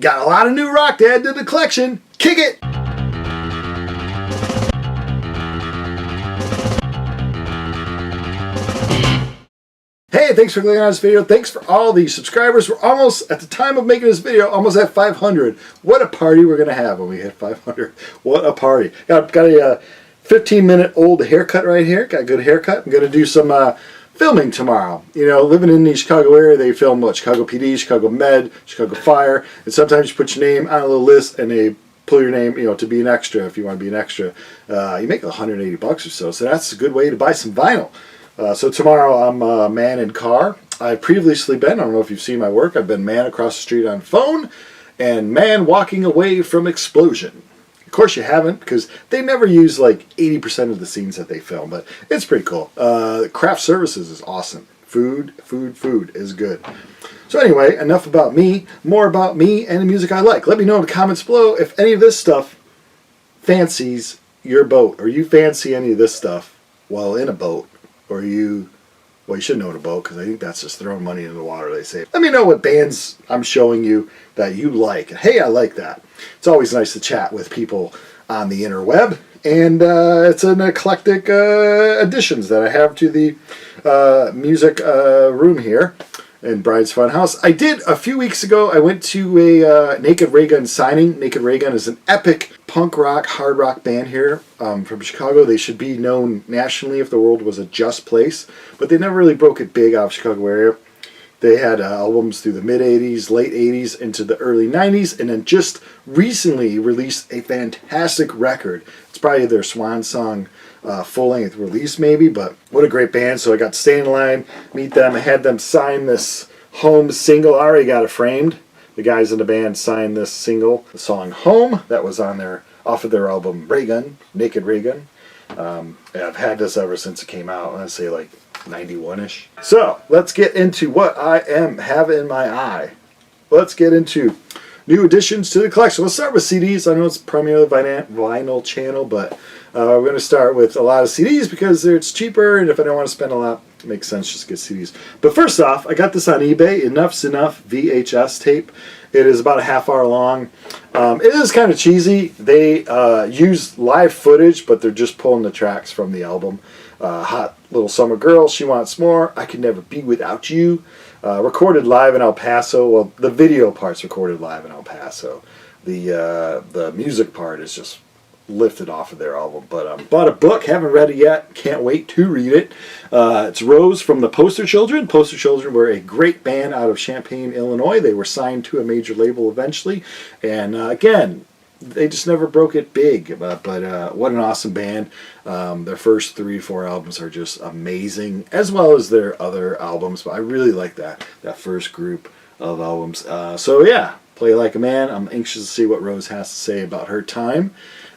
Got a lot of new rock to add to the collection. Kick it! Hey, thanks for clicking on this video. Thanks for all the subscribers. We're almost, at the time of making this video, almost at 500. What a party we're going to have when we hit 500. What a party. Got a 15-minute old haircut right here. Got a good haircut. I'm going to do some filming tomorrow. You know, living in the Chicago area, they film what? Chicago PD, Chicago Med, Chicago Fire. And sometimes you put your name on a little list and they pull your name, you know, to be an extra if you want to be an extra. You make $180 or so. So that's a good way to buy some vinyl. So tomorrow I'm man in car. I've previously been, I don't know if you've seen my work, I've been man across the street on phone and man walking away from explosion. Of course you haven't, because they never use like 80% of the scenes that they film, but it's pretty cool. Craft services is awesome. Food is good. So anyway, enough about me, more about me and the music I like. Let me know in the comments below if any of this stuff fancies your boat, or you fancy any of this stuff while in a boat. Or you should know in a boat, because I think that's just throwing money into the water, they say. Let me know what bands I'm showing you that you like. Hey, I like that. It's always nice to chat with people on the interweb. And it's an eclectic additions that I have to the music room here in Bride's Funhouse. I did, a few weeks ago, I went to a Naked Ray Gun signing. Naked Ray Gun is an epic punk rock, hard rock band here from Chicago. They should be known nationally if the world was a just place, but they never really broke it big out of Chicago area. They had albums through the mid-'80s, late 80s, into the early 90s, and then just recently released a fantastic record. It's probably their swan song full-length release maybe, but what a great band. So I got to stay in line, meet them. I had them sign this Home single. I already got it framed. The guys in the band signed this single, the song Home, that was on off of their album Ray Gun, Naked Ray Gun. I've had this ever since it came out, I'd say like 91-ish. So let's get into what I have in my eye. Let's get into new additions to the collection. Let's start with CDs. I know it's primarily vinyl channel, but we're going to start with a lot of CDs because it's cheaper, and if I don't want to spend a lot, it makes sense just to get CDs. But first off, I got this on eBay, Enough's Enough VHS tape. It is about a half-hour long. It is kind of cheesy. They use live footage, but they're just pulling the tracks from the album. Hot Little Summer Girl, She Wants More, I Could Never Be Without You. Recorded live in El Paso. Well, the video part's recorded live in El Paso. The music part is just lifted off of their album. But bought a book, haven't read it yet, can't wait to read it. It's Rose from the Poster Children. Poster Children were a great band out of Champaign, Illinois. They were signed to a major label eventually, and again, they just never broke it big, but what an awesome band. Their first 3 or 4 albums are just amazing, as well as their other albums, but I really like that first group of albums. So yeah, Play Like a Man. I'm anxious to see what Rose has to say about her time.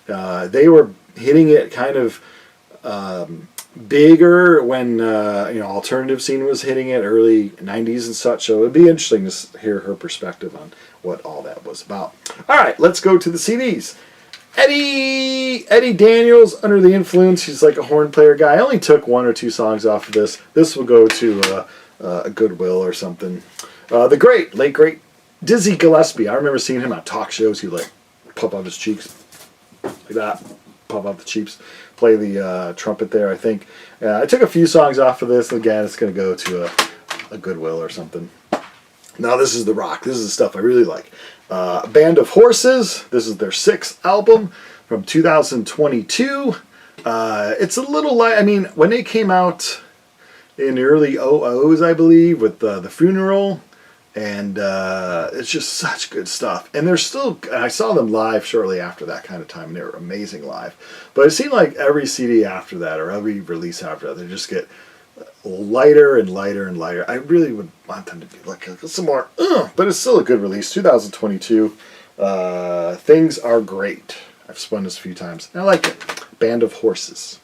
They were hitting it kind of bigger when you know, alternative scene was hitting it, early 90s and such, so it'd be interesting to hear her perspective on what all that was about. Alright, let's go to the CDs. Eddie Daniels, Under the Influence. He's like a horn player guy. I only took 1 or 2 songs off of this. This will go to a Goodwill or something. The late great Dizzy Gillespie. I remember seeing him on talk shows. He'd like puff up his cheeks like that, puff up the cheeks, play the trumpet there, I think. I took a few songs off of this, and again, it's going to go to a Goodwill or something. Now this is the rock. This is the stuff I really like. Band of Horses. This is their 6th album from 2022. It's a little like, I mean, when they came out in the early 00s, I believe, with the Funeral, and it's just such good stuff. And they're still, I saw them live shortly after that kind of time, and they were amazing live. But it seemed like every CD after that, or every release after that, they just get lighter and lighter and lighter. I really would want them to be like some more, but it's still a good release. 2022. Things Are Great. I've spun this a few times. I like it. Band of Horses.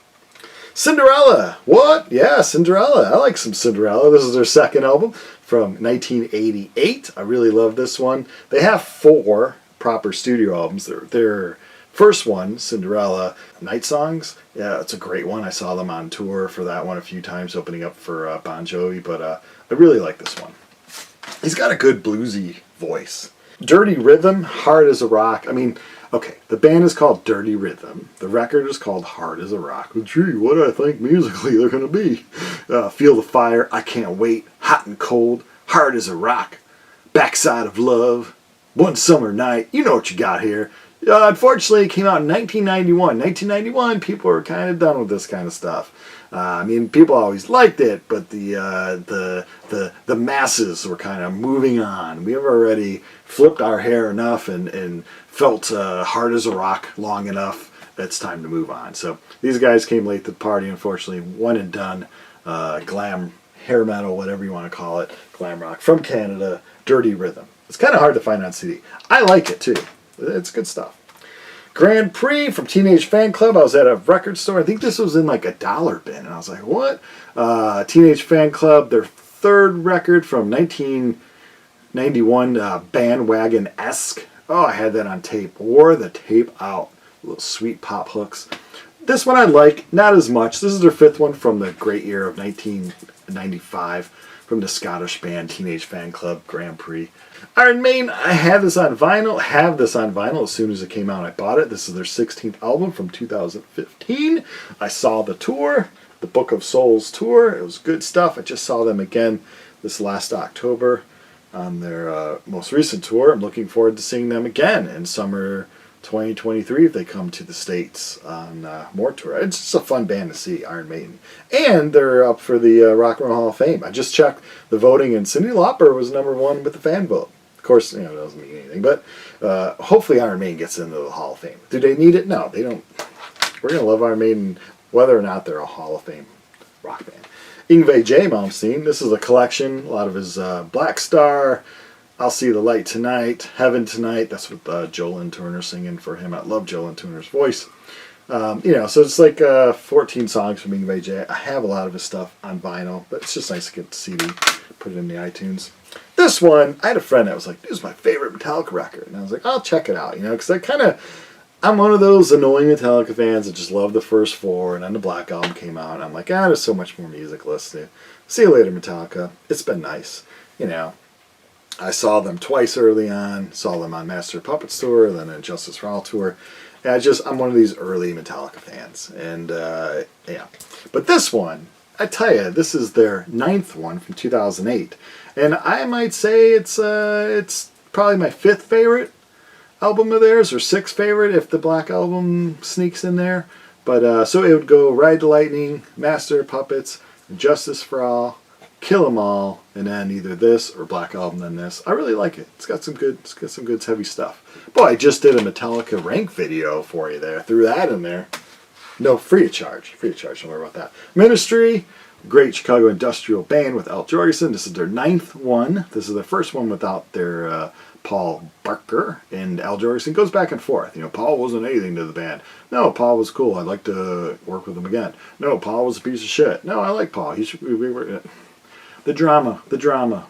Cinderella. What? Yeah, Cinderella. I like some Cinderella. This is their 2nd album from 1988. I really love this one. They have 4 proper studio albums. Their first one, Cinderella, Night Songs. Yeah, it's a great one. I saw them on tour for that one a few times, opening up for Bon Jovi, but I really like this one. He's got a good bluesy voice. Dirty Rhythm, Hard as a Rock. I mean, okay, the band is called Dirty Rhythm. The record is called Hard as a Rock. Well, gee, what do I think musically they're going to be? Feel the Fire, I Can't Wait, Hot and Cold, Hard as a Rock, Backside of Love, One Summer Night. You know what you got here. Unfortunately, it came out in 1991. 1991, people were kind of done with this kind of stuff. I mean, people always liked it, but the masses were kind of moving on. We have already flipped our hair enough and felt hard as a rock long enough. It's time to move on. So these guys came late to the party, unfortunately. One and done. Glam, hair metal, whatever you want to call it. Glam rock from Canada. Dirty Rhythm. It's kind of hard to find on CD. I like it, too. It's good stuff. Grand Prix from Teenage Fan Club. I was at a record store. I think this was in like a dollar bin. And I was like, what? Teenage Fan Club, their third record from 1991, Bandwagon-esque. Oh, I had that on tape. Wore the tape out. Little sweet pop hooks. This one I like, not as much. This is their fifth one from the great year of 1995 from the Scottish band Teenage Fan Club, Grand Prix. Iron Maiden, I have this on vinyl as soon as it came out. I bought it. This is their 16th album from 2015. I saw the tour, the Book of Souls tour. It was good stuff. I just saw them again this last October on their most recent tour. I'm looking forward to seeing them again in summer 2023 if they come to the States on more tour. It's just a fun band to see, Iron Maiden. And they're up for the Rock and Roll Hall of Fame. I just checked the voting, and Cyndi Lauper was #1 with the fan vote. Of course, it doesn't mean anything, but hopefully Iron Maiden gets into the Hall of Fame. Do they need it? No, they don't. We're going to love Iron Maiden whether or not they're a Hall of Fame rock band. Yngwie J. Malmsteen, this is a collection, a lot of his Black Star, I'll See the Light Tonight, Heaven Tonight. That's with Joel and Turner singing for him. I love Joel and Turner's voice. So it's like 14 songs from Yngwie J. I have a lot of his stuff on vinyl, but it's just nice to get the CD, put it in the iTunes. This one, I had a friend that was like, this is my favorite Metallica record. And I was like, I'll check it out, because I'm one of those annoying Metallica fans that just love the first four, and then the Black Album came out, and I'm like, there's so much more music listening. See you later, Metallica. It's been nice, I saw them twice early on, saw them on Master of Puppets tour, then on Justice for All tour. And I'm one of these early Metallica fans. And, yeah. But this one, I tell you, this is their 9th one from 2008. And I might say it's probably my 5th favorite album of theirs, or 6th favorite if the Black Album sneaks in there. But, so it would go Ride the Lightning, Master of Puppets, Justice for All, Kill 'Em All, and then either this or Black Album, then this. I really like it. It's got some good heavy stuff. Boy, I just did a Metallica rank video for you there. Threw that in there. No, free of charge. Don't worry about that. Ministry, great Chicago industrial band with Al Jorgensen. This is their 9th one. This is their first one without their Paul Barker, and Al Jorgensen goes back and forth. Paul wasn't anything to the band. No, Paul was cool. I'd like to work with him again. No, Paul was a piece of shit. No, I like Paul. We were... The drama.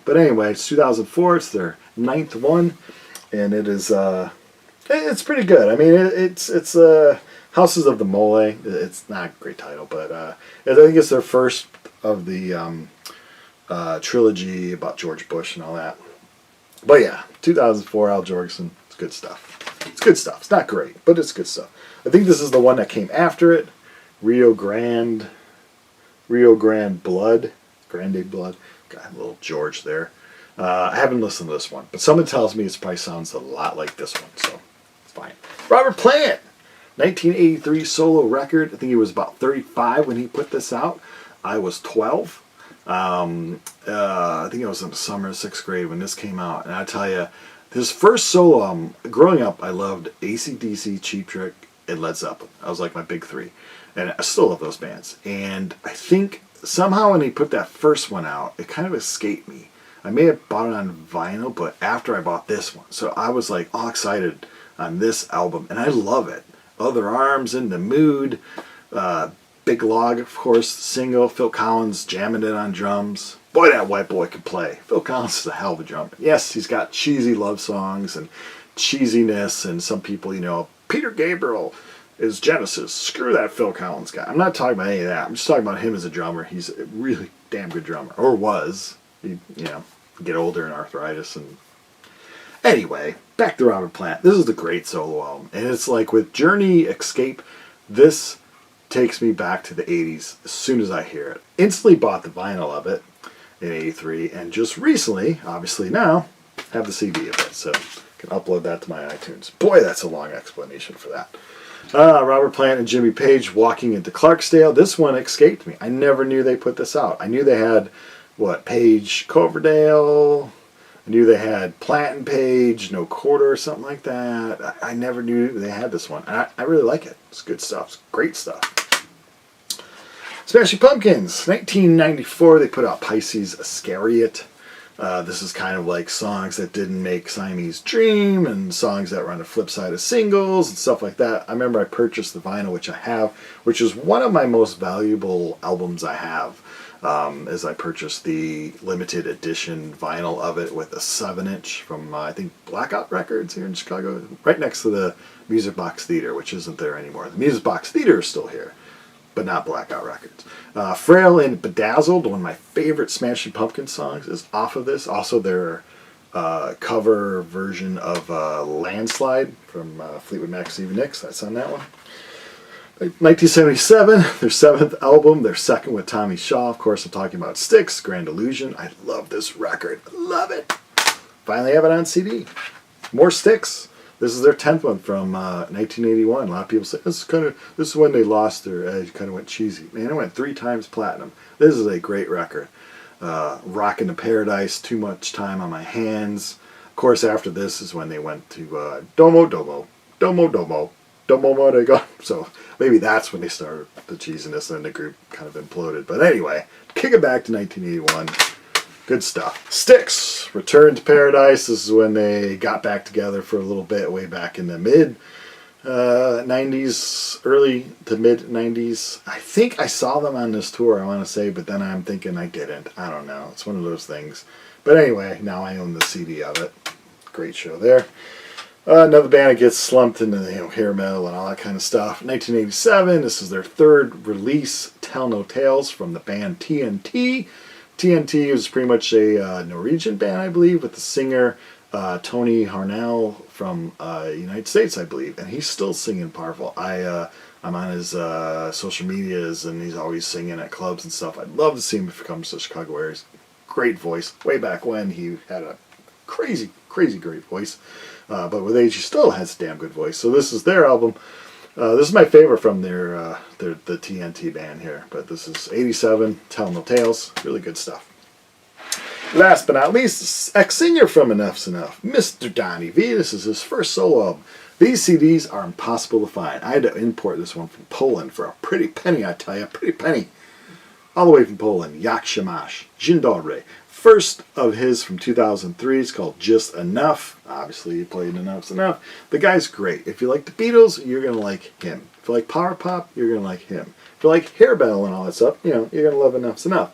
But anyway, it's 2004. It's their 9th one, and it is it's pretty good. I mean, it's Houses of the Mole. It's not a great title, but I think it's their first of the trilogy about George Bush and all that. But yeah, 2004, Al Jorgensen. It's good stuff. It's not great, but it's good stuff. I think this is the one that came after it. Rio Grande Blood. Grande Blood. Got a little George there. I haven't listened to this one, but someone tells me it probably sounds a lot like this one, so it's fine. Robert Plant, 1983 solo record. I think he was about 35 when he put this out. I was 12. I think I was in the summer of 6th grade when this came out, and I tell you, his first solo, growing up, I loved AC/DC, Cheap Trick, and Led Zeppelin. I was like my big three, and I still love those bands. And I think somehow when he put that first one out, it kind of escaped me. I may have bought it on vinyl, but after I bought this one. So I was like all excited on this album, and I love it. Other Arms, In the Mood, Big Log, of course, single, Phil Collins jamming it on drums. Boy, that white boy can play. Phil Collins is a hell of a drummer. Yes, he's got cheesy love songs and cheesiness, and some people, Peter Gabriel is Genesis. Screw that Phil Collins guy. I'm not talking about any of that. I'm just talking about him as a drummer. He's a really damn good drummer. Or was. He, get older and arthritis. And Anyway, back to Robert Plant. This is the great solo album. And it's like with Journey, Escape, this takes me back to the 80s as soon as I hear it. Instantly bought the vinyl of it in 83, and just recently, obviously now, have the CD of it. So I can upload that to my iTunes. Boy, that's a long explanation for that. Robert Plant and Jimmy Page, Walking into Clarksdale. This one escaped me. I never knew they put this out. I knew they had, Page, Coverdale. I knew they had Plant and Page, No Quarter or something like that. I never knew they had this one. I really like it. It's good stuff. It's great stuff. Smashing Pumpkins, 1994, they put out Pisces Iscariot. This is kind of like songs that didn't make Siamese Dream and songs that were on the flip side of singles and stuff like that. I remember I purchased the vinyl, which I have, which is one of my most valuable albums I have, as I purchased the limited edition vinyl of it with a 7-inch from, I think, Blackout Records here in Chicago, right next to the Music Box Theater, which isn't there anymore. The Music Box Theater is still here, but not Blackout Records. Frail and Bedazzled, one of my favorite Smashing Pumpkins songs, is off of this. Also their cover version of Landslide from Fleetwood Mac, Stevie Nicks, that's on that one. 1977, their 7th album, their 2nd with Tommy Shaw. Of course, I'm talking about Styx, Grand Illusion. I love this record. I love it. Finally have it on CD. More Styx. This is their 10th one from 1981. A lot of people say this is when they lost their edge, kind of went cheesy. Man, it went 3 times platinum. This is a great record. Rockin' to Paradise, Too Much Time on My Hands. Of course, after this is when they went to Domo Domo, Domo Domo, Domo Mo de Go. So maybe that's when they started the cheesiness and the group kind of imploded. But anyway, kick it back to 1981. Good stuff. Styx, Return to Paradise. This is when they got back together for a little bit, way back in the mid 90s, early to mid 90s. I think I saw them on this tour, I want to say, but then I'm thinking I didn't. I don't know. It's one of those things. But anyway, now I own the CD of it. Great show there. Another band that gets slumped into hair metal and all that kind of stuff. 1987, this is their 3rd release, Tell No Tales, from the band TNT. TNT was pretty much a Norwegian band, I believe, with the singer Tony Harnell from United States, I believe, and he's still singing powerful. I'm on his social medias, and he's always singing at clubs and stuff. I'd love to see him if he comes to Chicago area. Great voice. Way back when, he had a crazy, crazy great voice, but with age, he still has a damn good voice. So this is their album. This is my favorite from the TNT band here, but this is 87, Tell No Tales, really good stuff. Last but not least, ex-singer from Enough's Enough, Mr. Donnie V. This is his first solo album. These CDs are impossible to find. I had to import this one from Poland for a pretty penny, I tell you, pretty penny. All the way from Poland, Jak się masz, Dzień dobry. First of his from 2003 is called Just Enough. Obviously, he played Enough's Enough. The guy's great. If you like the Beatles, you're going to like him. If you like power pop, you're going to like him. If you like hair metal and all that stuff, you're going to love Enough's Enough.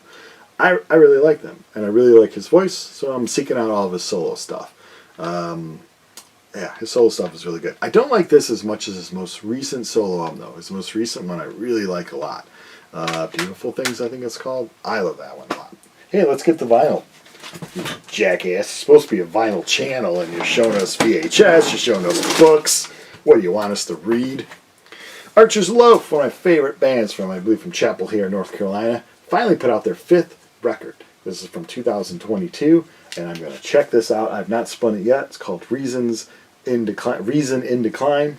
I really like them, and I really like his voice, so I'm seeking out all of his solo stuff. Yeah, his solo stuff is really good. I don't like this as much as his most recent solo album, though. His most recent one I really like a lot. Beautiful Things, I think it's called. I love that one a lot. Hey, let's get the vinyl. You jackass. It's supposed to be a vinyl channel, and you're showing us VHS, you're showing us books. What do you want us to read? Archer's Loaf, one of my favorite bands from, I believe, from Chapel Hill, North Carolina, finally put out their 5th record. This is from 2022, and I'm going to check this out. I've not spun it yet. It's called Reason in Decline.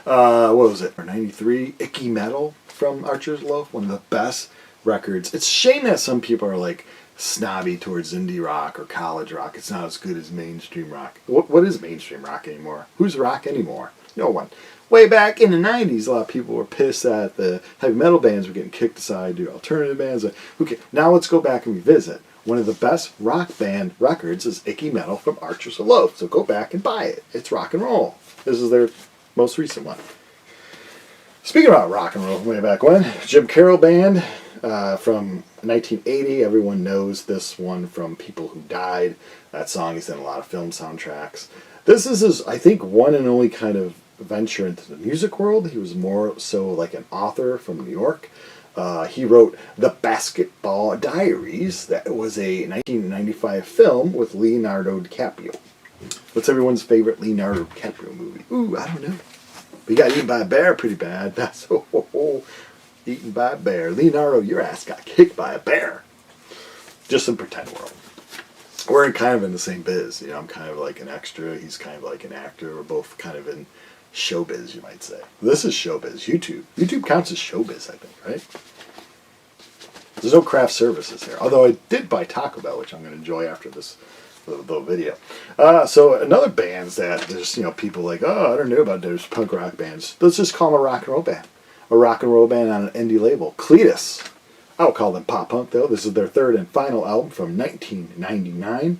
What was it? 93, Icky Metal from Archer's Loaf, one of the best records. It's a shame that some people are like snobby towards indie rock or college rock. It's not as good as mainstream rock. What is mainstream rock anymore? Who's rock anymore? No one. Way back in the 90s, a lot of people were pissed that the heavy metal bands were getting kicked aside to alternative bands. Okay, now let's go back and revisit. One of the best rock band records is Icky Metal from Archer's Loaf. So go back and buy it. It's rock and roll. This is their most recent one. Speaking about rock and roll, way back when, Jim Carroll Band from 1980. Everyone knows this one from People Who Died. That song is in a lot of film soundtracks. This is his, I think, one and only kind of venture into the music world. He was more so like an author from New York. He wrote The Basketball Diaries. That was a 1995 film with Leonardo DiCaprio. What's everyone's favorite Leonardo DiCaprio movie? Ooh, I don't know. We got eaten by a bear pretty bad. That's eaten by a bear. Leonardo, your ass got kicked by a bear. Just in pretend world. We're kind of in the same biz. You know, I'm kind of like an extra. He's kind of like an actor. We're both kind of in showbiz, you might say. This is showbiz. YouTube. YouTube counts as showbiz, I think, right? There's no craft services here. Although I did buy Taco Bell, which I'm going to enjoy after this little video. So another bands that there's, you know, people like, oh, I don't know about those punk rock bands. Let's just call them a rock and roll band. A rock and roll band on an indie label. Cletus. I would call them pop punk, though. This is their third and final album from 1999.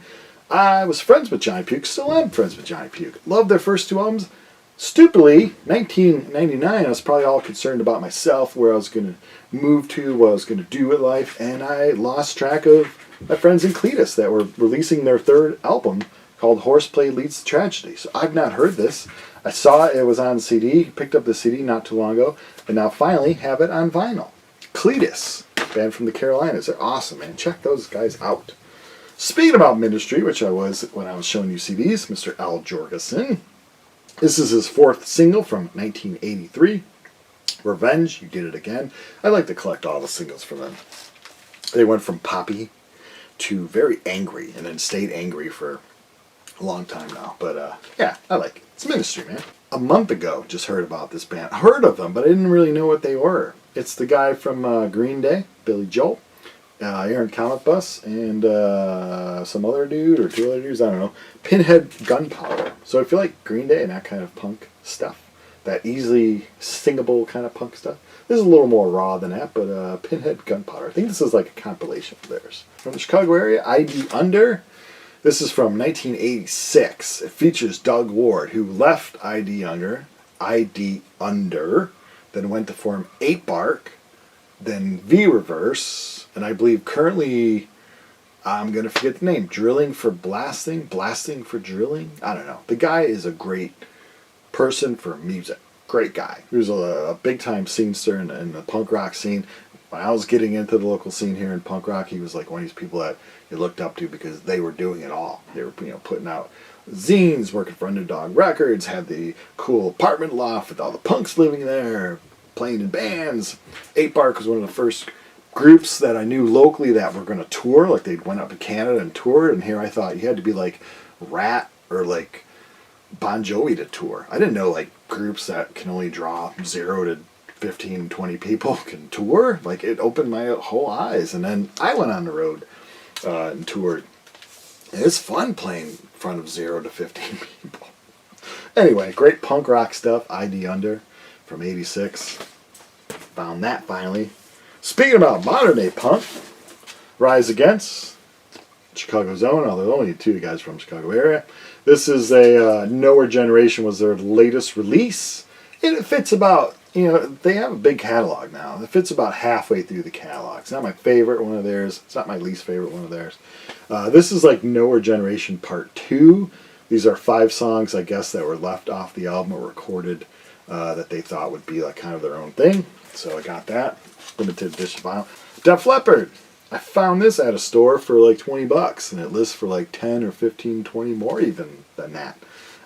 I was friends with Johnny Puke. Still am friends with Johnny Puke. Loved their first two albums. Stupidly, 1999, I was probably all concerned about myself, where I was going to move to, what I was going to do with life, and I lost track of my friends in Cletus that were releasing their third album called Horseplay Leads to Tragedy. So I've not heard this. I saw it was on CD, picked up the CD not too long ago, and now finally have it on vinyl. Cletus, band from the Carolinas. They're awesome, man. Check those guys out. Speaking about ministry, which I was when I was showing you CDs, Mr. Al Jorgensen. This is his fourth single from 1983. Revenge, You Did It Again. I like to collect all the singles from them. They went from poppy to very angry, and then stayed angry for a long time now. But yeah, I like it. It's ministry, man. A month ago, just heard about this band. I heard of them, but I didn't really know what they were. It's the guy from Green Day, Billy Joel, Aaron Comic Bus, and some other dude, or two other dudes, I don't know. Pinhead Gunpowder. So I feel like Green Day and that kind of punk stuff. That easily singable kind of punk stuff. This is a little more raw than that, but Pinhead Gunpowder. I think this is like a compilation of theirs. From the Chicago area, ID Under. This is from 1986. It features Doug Ward, who left ID Under, then went to form 8 Bark, then V Reverse, and I believe currently, I'm going to forget the name, Drilling for Blasting, Blasting for Drilling. I don't know. The guy is a great person for music. Great guy. He was a big-time scenester in the punk rock scene. When I was getting into the local scene here in punk rock, he was like one of these people that you looked up to because they were doing it all. They were, you know, putting out zines, working for Underdog Records, had the cool apartment loft with all the punks living there, playing in bands. 8 Bark was one of the first groups that I knew locally that were going to tour. Like, they went up to Canada and toured, and here I thought you had to be like Rat or like Bon Jovi to tour. I didn't know like groups that can only draw 0 to 15, 20 people can tour. Like, it opened my whole eyes. And then I went on the road and toured. And it's fun playing in front of 0 to 15 people. Anyway, great punk rock stuff. ID Under from 86. Found that finally. Speaking about modern day punk, Rise Against, Chicago's own, although only 2 guys from the Chicago area. This is a Nowhere Generation was their latest release. And it fits about, you know, they have a big catalog now. It fits about halfway through the catalog. It's not my favorite one of theirs. It's not my least favorite one of theirs. This is like Nowhere Generation Part 2. These are 5 songs, I guess, that were left off the album or recorded that they thought would be like kind of their own thing. So I got that. Limited edition vinyl. Def Leppard. I found this at a store for like 20 bucks, and it lists for like 10 or 15, 20 more even than that.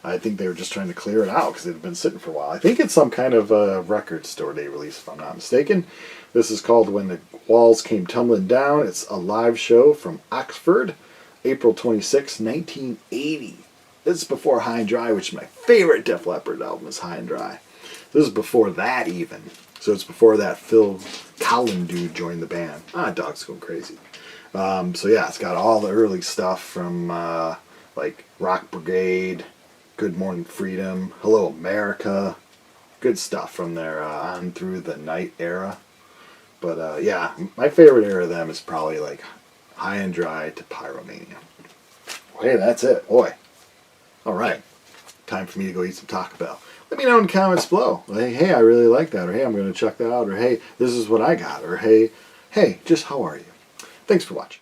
I think they were just trying to clear it out because it had been sitting for a while. I think it's some kind of record store day release, if I'm not mistaken. This is called When the Walls Came Tumbling Down. It's a live show from Oxford, April 26, 1980. This is before High and Dry, which is my favorite Def Leppard album is High and Dry. This is before that even. So it's before that Phil Collin dude joined the band. Dog's going crazy. So yeah, it's got all the early stuff from like Rock Brigade, Good Morning Freedom, Hello America. Good stuff from their On Through the Night era. But yeah, my favorite era of them is probably like High and Dry to Pyromania. Hey, that's it. Boy. Alright. Time for me to go eat some Taco Bell. Let me know in the comments below. Hey, I really like that. Or hey, I'm going to check that out. Or hey, this is what I got. Or hey, just how are you? Thanks for watching.